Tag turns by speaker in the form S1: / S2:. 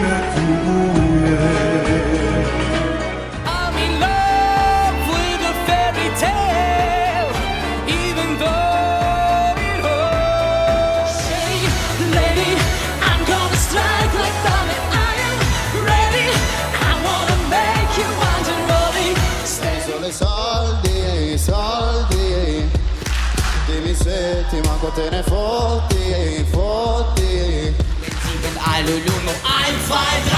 S1: fine tu
S2: I'm in love with a fairy tale, even though it hurts. Hey, lady, I'm gonna strike like thunder. I am ready. I wanna make you unruly.
S3: Solo i soldi, i soldi. Dimmi se ti manco te ne fotti, fotti.
S2: Even I lulu, no, I'm fine.